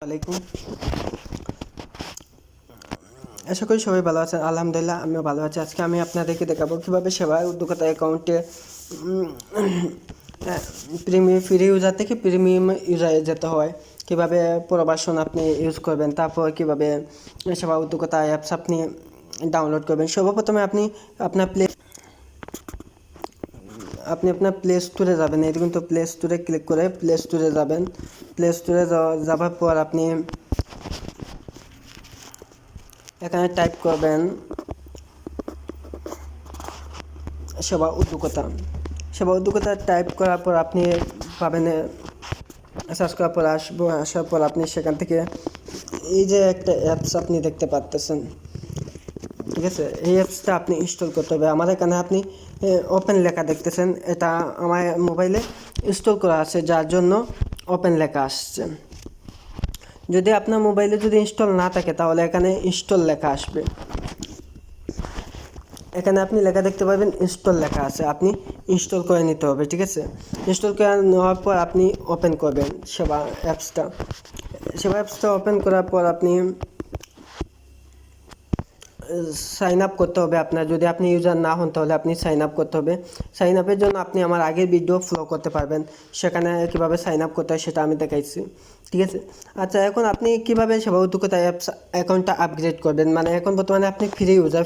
আলাইকুম। আশা করি সবাই ভালো আছেন। আলহামদুলিল্লাহ আমিও ভালো আছি। আজকে আমি আপনাদেরকে দেখাবো কীভাবে সেবা উদ্যোক্তা অ্যাকাউন্টে ফ্রি ইউজার থেকে প্রিমিয়াম ইউজারে যেতে হয়, কীভাবে প্রবাসন আপনি ইউজ করবেন, তারপর কীভাবে সেবা উদ্যোক্তা অ্যাপস আপনি ডাউনলোড করবেন। সর্বপ্রথমে আপনি আপনার প্লে স্টোরে যাবেন। এই কিন্তু প্লে স্টোরে ক্লিক করে প্লে স্টোরে যাবেন। প্লে স্টোরে যাওয়ার পর আপনি এখানে টাইপ করবেন সেবা উদ্যোক্তা টাইপ করার পর আপনি পাবেন, সার্চ করার পর আসার পর আপনি সেখান থেকে এই যে একটা অ্যাপস আপনি দেখতে পাচ্ছেন, ঠিক আছে। এই অ্যাপসটা আপনি ইনস্টল করতে হবে। আমার এখানে আপনি ওপেন লেখা দেখতেছেন, এটা আমার মোবাইলে ইনস্টল করা আছে, যার জন্য ওপেন লেখা আসছে। যদি আপনার মোবাইলে যদি ইনস্টল না থাকে তাহলে এখানে ইনস্টল লেখা আসবে। এখানে আপনি লেখা দেখতে পাবেন, ইনস্টল লেখা আছে, আপনি ইনস্টল করে নিতে হবে, ঠিক আছে। ইনস্টল করে নেওয়ার পর আপনি ওপেন করবেন সেবা অ্যাপসটা ওপেন করার পর আপনি সাইন আপ করতে হবে আপনার। যদি আপনি ইউজার না হন তাহলে আপনি সাইন আপ করতে হবে। সাইন আপের জন্য আপনি আমার আগের ভিডিও ফলো করতে পারবেন, সেখানে কীভাবে সাইন আপ করতে হয় সেটা আমি দেখাইছি, ঠিক আছে। আচ্ছা, এখন আপনি কীভাবে সেবা উদ্যোক্তা অ্যাপস অ্যাকাউন্টটা আপগ্রেড করবেন, মানে এখন বর্তমানে আপনি ফ্রি ইউজার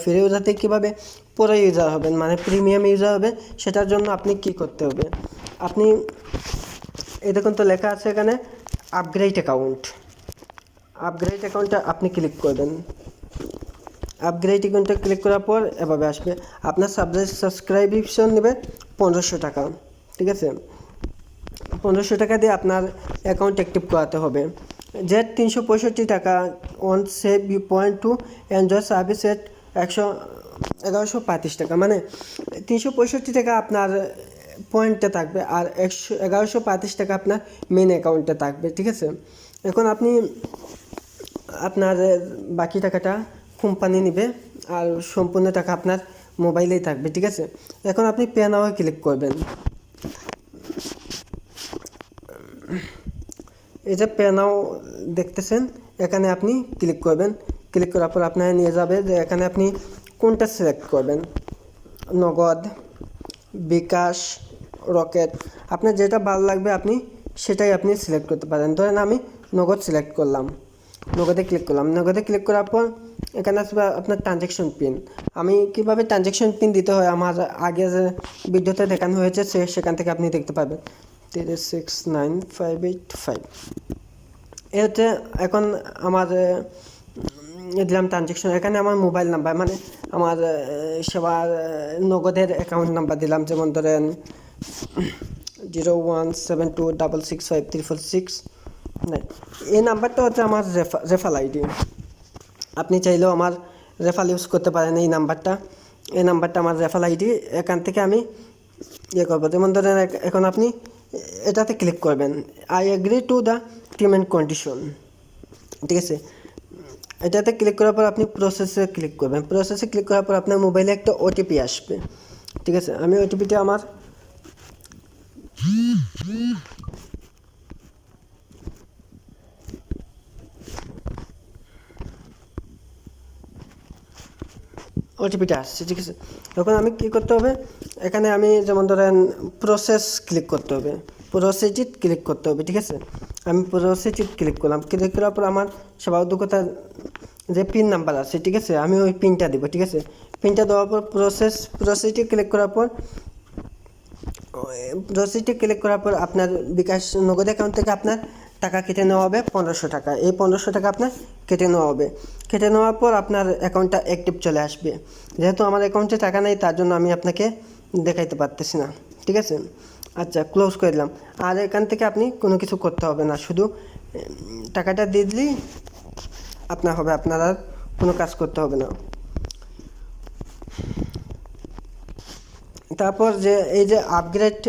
থেকে কীভাবে পুরো ইউজার হবেন, মানে প্রিমিয়াম ইউজার হবে, সেটার জন্য আপনি কি করতে হবে। আপনি এই দেখুন তো লেখা আছে এখানে আপগ্রেড অ্যাকাউন্টটা আপনি ক্লিক করবেন। আপগ্রেড অ্যাকাউন্টে ক্লিক করার পর এভাবে আসবে। আপনার সাবস্ক্রিপশন নেবে 1500 টাকা, ঠিক আছে। 1500 টাকা দিয়ে আপনার অ্যাকাউন্ট অ্যাক্টিভ করাতে হবে। যে 365 টাকা on save you point to enjoy service at 1135 টাকা, মানে 365 টাকা আপনার পয়েন্টে থাকবে আর 1135 টাকা আপনার মেন অ্যাকাউন্টে থাকবে, ঠিক আছে। এখন আপনি আপনার বাকি টাকাটা কোম্পানি নেবে আর সম্পূর্ণ টাকা আপনার মোবাইলেই থাকবে, ঠিক আছে। এখন আপনি পে নাওয়ে ক্লিক করবেন। এই যে পে নাও দেখতেছেন, এখানে আপনি ক্লিক করবেন। ক্লিক করার পর আপনার নিয়ে যাবে যে এখানে আপনি কোনটা সিলেক্ট করবেন, নগদ, বিকাশ, রকেট, আপনার যেটা ভালো লাগবে আপনি সেটাই আপনি সিলেক্ট করতে পারেন। ধরেন আমি নগদ সিলেক্ট করলাম, নগদে ক্লিক করার পর এখানে আসবে আপনার ট্রানজ্যাকশন পিন। আমি কীভাবে ট্রানজ্যাকশন পিন দিতে হয় আমার আগে যে ভিডিওতে দেখানো হয়েছে সেখান থেকে আপনি দেখতে পাবেন। 369585 এ হচ্ছে এখন আমার দিলাম ট্রানজ্যাকশন। এখানে আমার মোবাইল নাম্বার, মানে আমার সেবার নগদের অ্যাকাউন্ট নাম্বার দিলাম, যেমন ধরেন 0172665346। এই নাম্বারটা হচ্ছে আমার রেফাল আইডি। আপনি চাইলেও আমার রেফাল ইউজ করতে পারেন। এই নাম্বারটা আমার রেফাল আইডি। এখান থেকে আমি করবো, যেমন ধরেন এখন আপনি এটাতে ক্লিক করবেন, I agree to the term and condition, ঠিক আছে। এটাতে ক্লিক করার পর আপনি প্রসেসে ক্লিক করবেন। প্রসেসে ক্লিক করার পর আপনার মোবাইলে একটা ওটিপি আসবে, ঠিক আছে। আমি ওটিপিটা আমার ওটিপিটা আসছে, ঠিক আছে। তখন আমি কী করতে হবে, এখানে আমি যেমন ধরেন প্রসেস ক্লিক করতে হবে, ক্লিক করতে হবে, ঠিক আছে। আমি ক্লিক করলাম। ক্লিক করার পর আমার সেবা উদ্যোক্তার যে পিন নাম্বার আছে, ঠিক আছে, আমি ওই পিনটা দেবো, ঠিক আছে। পিনটা দেওয়ার পর প্রসেসটি ক্লিক করার পর আপনার বিকাশ নগদ অ্যাকাউন্ট থেকে আপনার টাকা কেটে নেওয়া হবে 1500 টাকা। এই 1500 টাকা আপনার কেটে নেওয়া হবে। কেটে নেওয়ার পর আপনার অ্যাকাউন্টটা অ্যাক্টিভ চলে আসবে। যেহেতু আমার অ্যাকাউন্টে টাকা নেই তার জন্য আমি আপনাকে দেখাইতে পারতেছি না, ঠিক আছে। আচ্ছা, ক্লোজ করে দিলাম। আর এখান থেকে আপনি কোনো কিছু করতে হবে না, শুধু টাকাটা দিয়ে দিলেই আপনার হবে, আপনার আর কোনো কাজ করতে হবে না। তারপর যে এই যে আপগ্রেড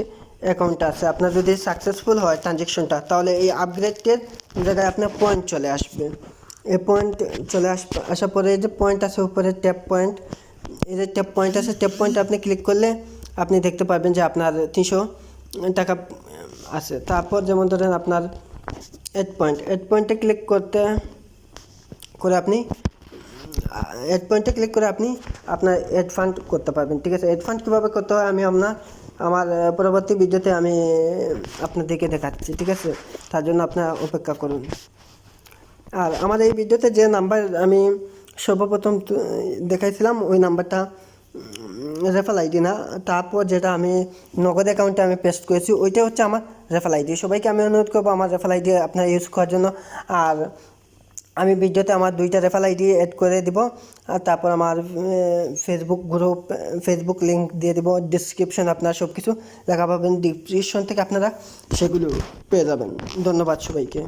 অ্যাকাউন্টটা আছে, আপনার যদি সাকসেসফুল হয় ট্রানজ্যাকশনটা, তাহলে এই আপগ্রেডের জায়গায় আপনার পয়েন্ট চলে আসবে। এই পয়েন্ট চলে আসার পরে এই যে পয়েন্ট আছে উপরে ট্যাপ পয়েন্ট, এই যে ট্যাপ পয়েন্ট আছে, ট্যাপ পয়েন্টে আপনি ক্লিক করলে আপনি দেখতে পারবেন যে আপনার 300 টাকা আছে। তারপর যেমন ধরেন আপনার এড পয়েন্টে ক্লিক করে আপনি এড পয়েন্টে ক্লিক করে আপনি আপনার এড ফান্ড করতে পারবেন। ঠিক আছে, এড ফান্ড কীভাবে করতে হয় আমি আমার পরবর্তী ভিডিওতে আমি আপনাদেরকে দেখাচ্ছি। ঠিক আছে, তার জন্য আপনারা অপেক্ষা করুন। আর আমার এই ভিডিওতে যে নাম্বার আমি সর্বপ্রথম দেখাইছিলাম ওই নাম্বারটা রেফাল আইডি না, তারপর যেটা আমি নগদ অ্যাকাউন্টে আমি পেস্ট করেছি ওইটা হচ্ছে আমার রেফাল আইডি। সবাইকে আমি অনুরোধ করবো আমার রেফাল আইডি আপনারা ইউজ করার জন্য। আর আমি ভিডিওতে আমার 2টা রেফাল আইডি অ্যাড করে দিব, আর তারপর আমার ফেসবুক লিঙ্ক দিয়ে দিব। ডিসক্রিপশন আপনারা সব কিছু লেখা পাবেন, ডিসক্রিপশন থেকে আপনারা সেগুলো পেয়ে যাবেন। ধন্যবাদ সবাইকে।